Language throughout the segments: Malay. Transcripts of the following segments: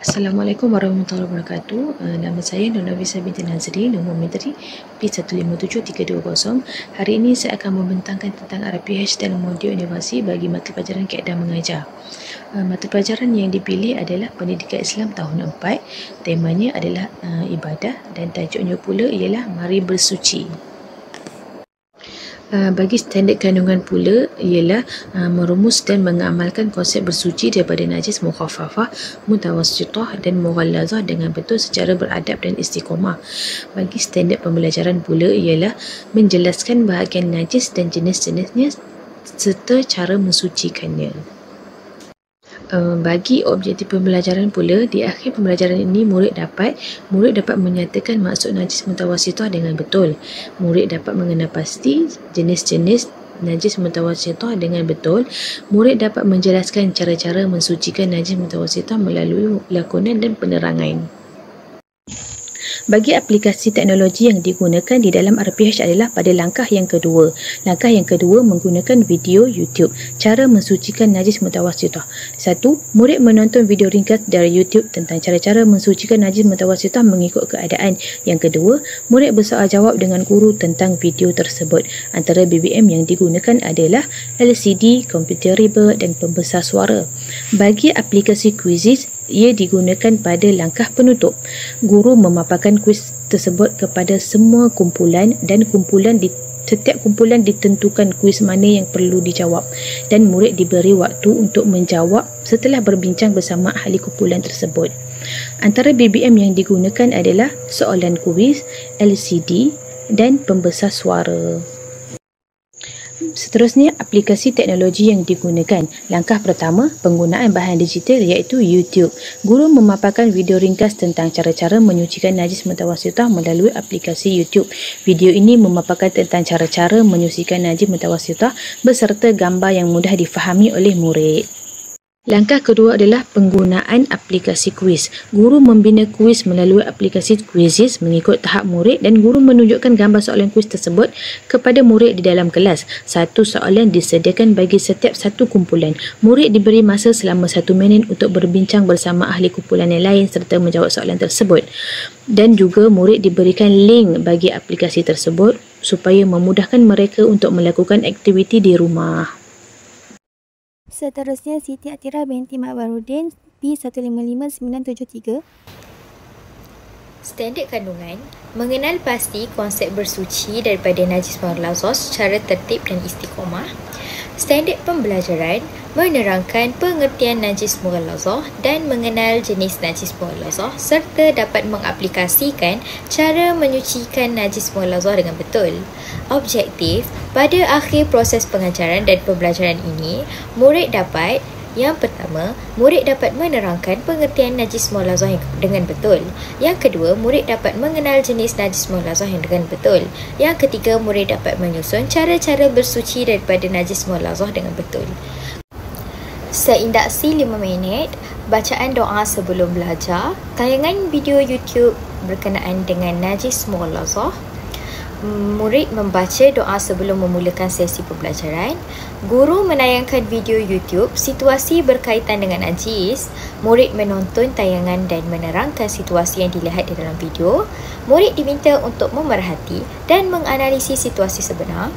Assalamualaikum warahmatullahi wabarakatuh. Nama saya Nur Nafisah binti Nazri, nombor menteri P157-320. Hari ini saya akan membentangkan tentang RPH dalam modul inovasi bagi mata pelajaran kaedah mengajar. Mata pelajaran yang dipilih adalah Pendidikan Islam tahun 4. Temanya adalah ibadah dan tajuknya pula ialah Mari Bersuci. Bagi standard kandungan pula ialah merumus dan mengamalkan konsep bersuci daripada najis mukhaffafah, mutawassithah dan mughallazah dengan betul secara beradab dan istiqomah. Bagi standard pembelajaran pula ialah menjelaskan bahagian najis dan jenis-jenisnya serta cara mensucikannya. Bagi objektif pembelajaran pula, di akhir pembelajaran ini murid dapat menyatakan maksud najis mutawassithah dengan betul. Murid dapat mengenal pasti jenis-jenis najis mutawassithah dengan betul. Murid dapat menjelaskan cara-cara mensucikan najis mutawassithah melalui lakonan dan penerangan. Bagi aplikasi teknologi yang digunakan di dalam RPH adalah pada langkah yang kedua. Langkah yang kedua menggunakan video YouTube. Cara mensucikan najis mutawassithah. 1. Murid menonton video ringkas dari YouTube tentang cara-cara mensucikan najis mutawassithah mengikut keadaan. Yang kedua, murid bersoal jawab dengan guru tentang video tersebut. Antara BBM yang digunakan adalah LCD, komputer riba dan pembesar suara. Bagi aplikasi Quizizz, ia digunakan pada langkah penutup. Guru memaparkan kuis tersebut kepada semua kumpulan dan setiap kumpulan ditentukan kuis mana yang perlu dijawab dan murid diberi waktu untuk menjawab setelah berbincang bersama ahli kumpulan tersebut. Antara BBM yang digunakan adalah soalan kuis, LCD dan pembesar suara. Seterusnya, aplikasi teknologi yang digunakan. Langkah pertama, penggunaan bahan digital iaitu YouTube. Guru memaparkan video ringkas tentang cara-cara menyucikan najis mutawassithah melalui aplikasi YouTube. Video ini memaparkan tentang cara-cara menyucikan najis mutawassithah beserta gambar yang mudah difahami oleh murid. Langkah kedua adalah penggunaan aplikasi kuis. Guru membina kuis melalui aplikasi Quizizz mengikut tahap murid dan guru menunjukkan gambar soalan kuis tersebut kepada murid di dalam kelas. Satu soalan disediakan bagi setiap satu kumpulan. Murid diberi masa selama 1 minit untuk berbincang bersama ahli kumpulan yang lain serta menjawab soalan tersebut. Dan juga murid diberikan link bagi aplikasi tersebut supaya memudahkan mereka untuk melakukan aktiviti di rumah. Seterusnya, Siti Atira binti Mak Barudin P155973. Standard kandungan mengenal pasti konsep bersuci daripada najis mughallazah secara tertib dan istiqomah. Standard pembelajaran menerangkan pengertian najis mughallazah dan mengenal jenis najis mughallazah serta dapat mengaplikasikan cara menyucikan najis mughallazah dengan betul. Objektif, pada akhir proses pengajaran dan pembelajaran ini, yang pertama, murid dapat menerangkan pengertian najis mughallazah dengan betul. Yang kedua, murid dapat mengenal jenis najis mughallazah dengan betul. Yang ketiga, murid dapat menyusun cara-cara bersuci daripada najis mughallazah dengan betul. Seindaksi 5 minit, bacaan doa sebelum belajar, tayangan video YouTube berkenaan dengan najis mughallazah. Murid membaca doa sebelum memulakan sesi pembelajaran. Guru menayangkan video YouTube situasi berkaitan dengan najis. Murid menonton tayangan dan menerangkan situasi yang dilihat di dalam video. Murid diminta untuk memerhati dan menganalisis situasi sebenar.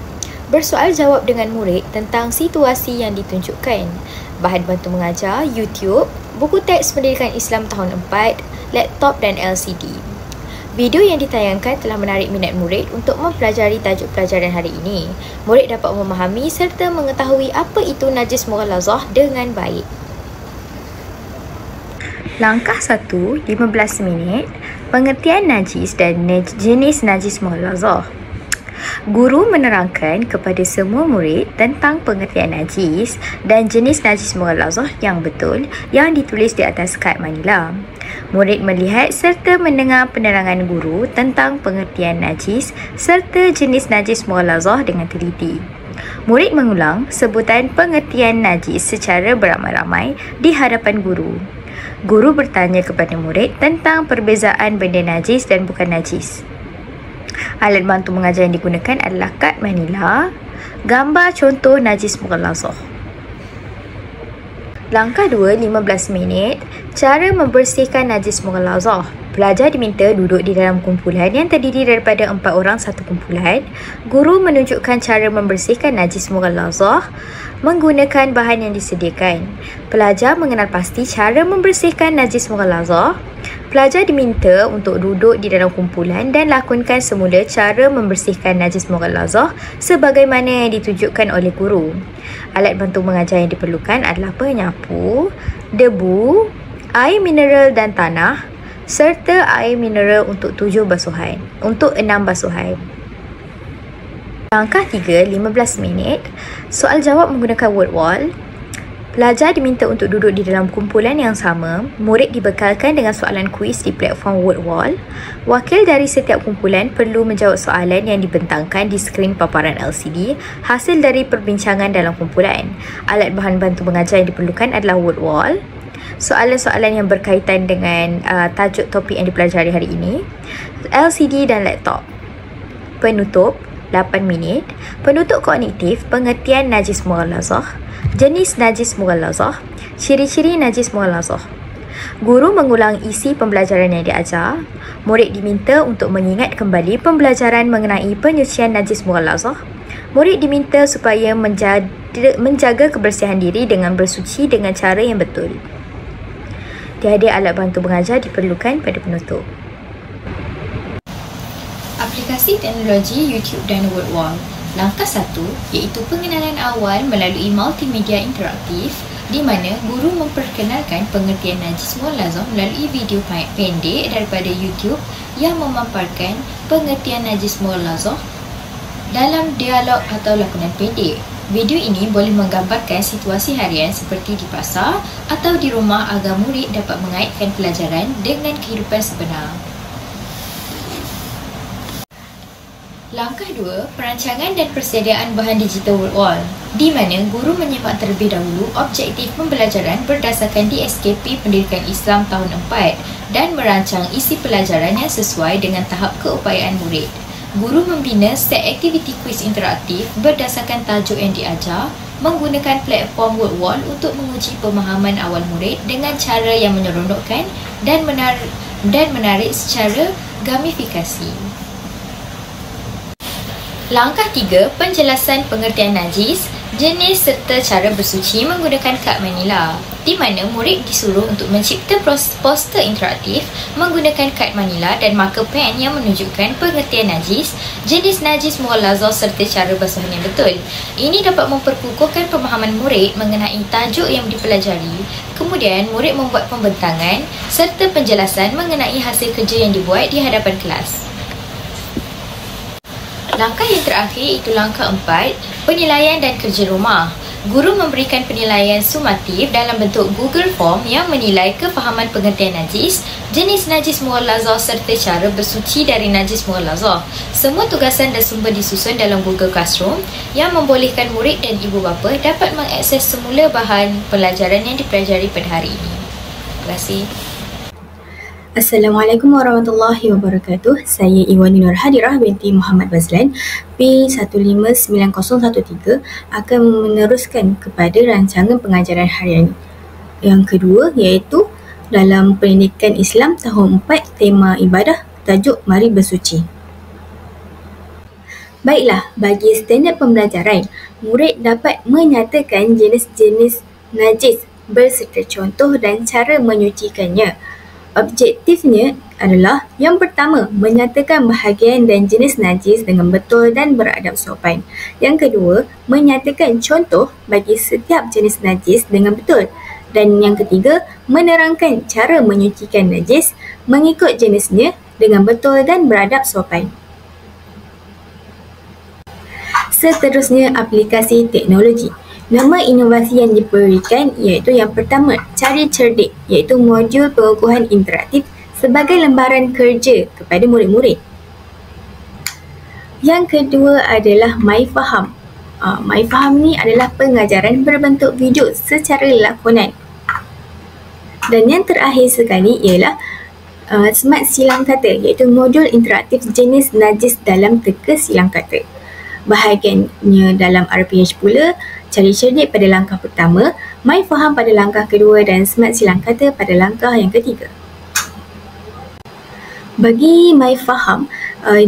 Bersoal jawab dengan murid tentang situasi yang ditunjukkan. Bahan bantu mengajar, YouTube, buku teks Pendidikan Islam tahun 4, laptop dan LCD. Video yang ditayangkan telah menarik minat murid untuk mempelajari tajuk pelajaran hari ini. Murid dapat memahami serta mengetahui apa itu najis mughallazah dengan baik. Langkah 1, 15 minit, pengertian najis dan jenis najis mughallazah. Guru menerangkan kepada semua murid tentang pengertian najis dan jenis najis mughallazah yang betul yang ditulis di atas kad manila. Murid melihat serta mendengar penerangan guru tentang pengertian najis serta jenis najis mughallazah dengan teliti. Murid mengulang sebutan pengertian najis secara beramai-ramai di hadapan guru. Guru bertanya kepada murid tentang perbezaan benda najis dan bukan najis. Alat bantu mengajar yang digunakan adalah kad manila, gambar contoh najis mughallazah. Langkah 2, 15 minit. Cara membersihkan najis mughalazah. Pelajar diminta duduk di dalam kumpulan yang terdiri daripada 4 orang satu kumpulan. Guru menunjukkan cara membersihkan najis mughalazah menggunakan bahan yang disediakan. Pelajar mengenal pasti cara membersihkan najis mughalazah. Pelajar diminta untuk duduk di dalam kumpulan dan lakonkan semula cara membersihkan najis mughalazah sebagaimana yang ditunjukkan oleh guru. Alat bantu mengajar yang diperlukan adalah penyapu, debu, air mineral dan tanah serta air mineral untuk 6 basuhan. Langkah 3, 15 minit. Soal jawab menggunakan word wall. Pelajar diminta untuk duduk di dalam kumpulan yang sama. Murid dibekalkan dengan soalan kuis di platform word wall. Wakil dari setiap kumpulan perlu menjawab soalan yang dibentangkan di skrin paparan LCD hasil dari perbincangan dalam kumpulan. Alat bahan bantu mengajar yang diperlukan adalah word wall, soalan-soalan yang berkaitan dengan tajuk topik yang dipelajari hari ini, LCD dan laptop. Penutup 8 minit. Penutup kognitif, pengertian najis mughalazah, jenis najis mughalazah, ciri-ciri najis mughalazah. Guru mengulang isi pembelajaran yang diajar. Murid diminta untuk mengingat kembali pembelajaran mengenai penyucian najis mughalazah. Murid diminta supaya menjaga kebersihan diri dengan bersuci dengan cara yang betul. Tiada alat bantu mengajar diperlukan pada penutup. Aplikasi teknologi YouTube dan WordWall. Langkah 1 iaitu pengenalan awal melalui multimedia interaktif di mana guru memperkenalkan pengertian najis mughalazah melalui video pendek daripada YouTube yang memaparkan pengertian najis mughalazah dalam dialog atau lakonan pendek. Video ini boleh menggambarkan situasi harian seperti di pasar atau di rumah agar murid dapat mengaitkan pelajaran dengan kehidupan sebenar. Langkah 2, perancangan dan persediaan bahan digital WordWall, di mana guru menyimak terlebih dahulu objektif pembelajaran berdasarkan DSKP Pendidikan Islam tahun 4 dan merancang isi pelajaran yang sesuai dengan tahap keupayaan murid. Guru membina set aktiviti kuis interaktif berdasarkan tajuk yang diajar menggunakan platform WordWall untuk menguji pemahaman awal murid dengan cara yang menyeronokkan dan menarik secara gamifikasi. Langkah 3, penjelasan pengertian najis, jenis serta cara bersuci menggunakan kad manila, di mana murid disuruh untuk mencipta poster interaktif menggunakan kad manila dan marker pen yang menunjukkan pengertian najis, jenis najis mughalazah serta cara basuhan yang betul. Ini dapat memperkukuhkan pemahaman murid mengenai tajuk yang dipelajari. Kemudian, murid membuat pembentangan serta penjelasan mengenai hasil kerja yang dibuat di hadapan kelas. Langkah yang terakhir iaitu langkah 4, penilaian dan kerja rumah. Guru memberikan penilaian sumatif dalam bentuk Google Form yang menilai kefahaman pengertian najis, jenis najis mughalazah serta cara bersuci dari najis mughalazah. Semua tugasan dan sumber disusun dalam Google Classroom yang membolehkan murid dan ibu bapa dapat mengakses semula bahan pelajaran yang dipelajari pada hari ini. Terima kasih. Assalamualaikum warahmatullahi wabarakatuh. Saya Iwani Nur Hadirah binti Muhammad Bazlan P159013 akan meneruskan kepada rancangan pengajaran harian yang kedua iaitu dalam Pendidikan Islam tahun 4 tema ibadah tajuk Mari Bersuci. Baiklah, bagi standard pembelajaran, murid dapat menyatakan jenis-jenis najis berserta contoh dan cara menyucikannya. Objektifnya adalah yang pertama, menyatakan bahagian dan jenis najis dengan betul dan beradab sopan. Yang kedua, menyatakan contoh bagi setiap jenis najis dengan betul. Dan yang ketiga, menerangkan cara menyucikan najis mengikut jenisnya dengan betul dan beradab sopan. Seterusnya, aplikasi teknologi. Nama inovasi yang diberikan iaitu yang pertama, Cari Cerdik, iaitu modul pengukuhan interaktif sebagai lembaran kerja kepada murid-murid. Yang kedua adalah MyFaham. MyFaham ni adalah pengajaran berbentuk video secara lakonan. Dan yang terakhir sekali ialah Smart Silang Kata, iaitu modul interaktif jenis najis dalam teka silang kata. Bahagiannya dalam RPH pula, Cari Cerdik pada langkah pertama, My Faham pada langkah kedua dan Smart Silang Kata pada langkah yang ketiga. Bagi My Faham,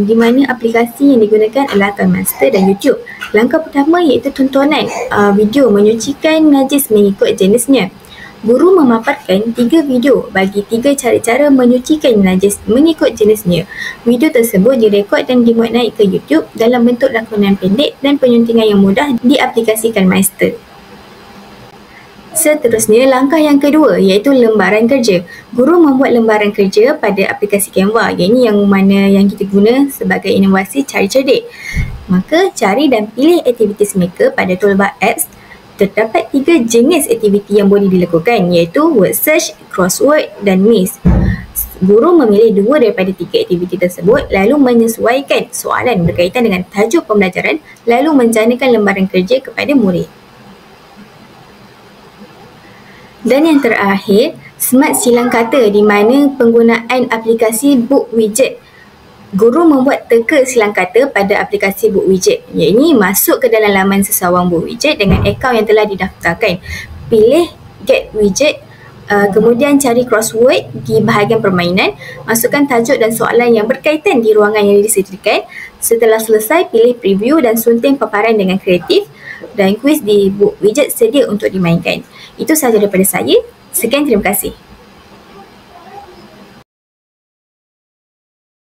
di mana aplikasi yang digunakan adalah KineMaster dan YouTube. Langkah pertama iaitu tontonan video menyucikan najis mengikut jenisnya. Guru memaparkan 3 video bagi 3 cara-cara menyucikan najis mengikut jenisnya. Video tersebut direkod dan dimuat naik ke YouTube dalam bentuk lakonan pendek dan penyuntingan yang mudah di aplikasi KineMaster. Seterusnya, langkah yang kedua iaitu lembaran kerja. Guru membuat lembaran kerja pada aplikasi Canva, yang kita guna sebagai inovasi cari cerdik. Maka, cari dan pilih Activities Maker pada toolbar apps. Terdapat 3 jenis aktiviti yang boleh dilakukan iaitu word search, crossword dan maze. Guru memilih 2 daripada 3 aktiviti tersebut lalu menyesuaikan soalan berkaitan dengan tajuk pembelajaran lalu menjanakan lembaran kerja kepada murid. Dan yang terakhir, Smart Silang Kata di mana penggunaan aplikasi Book Widget. Guru membuat teka silang kata pada aplikasi Book Widget. Iaitu masuk ke dalam laman sesawang Book Widget dengan akaun yang telah didaftarkan. Pilih Get Widget, kemudian cari crossword di bahagian permainan, masukkan tajuk dan soalan yang berkaitan di ruangan yang disediakan. Setelah selesai, pilih preview dan sunting paparan dengan kreatif dan kuis di Book Widget sedia untuk dimainkan. Itu sahaja daripada saya. Sekian, terima kasih.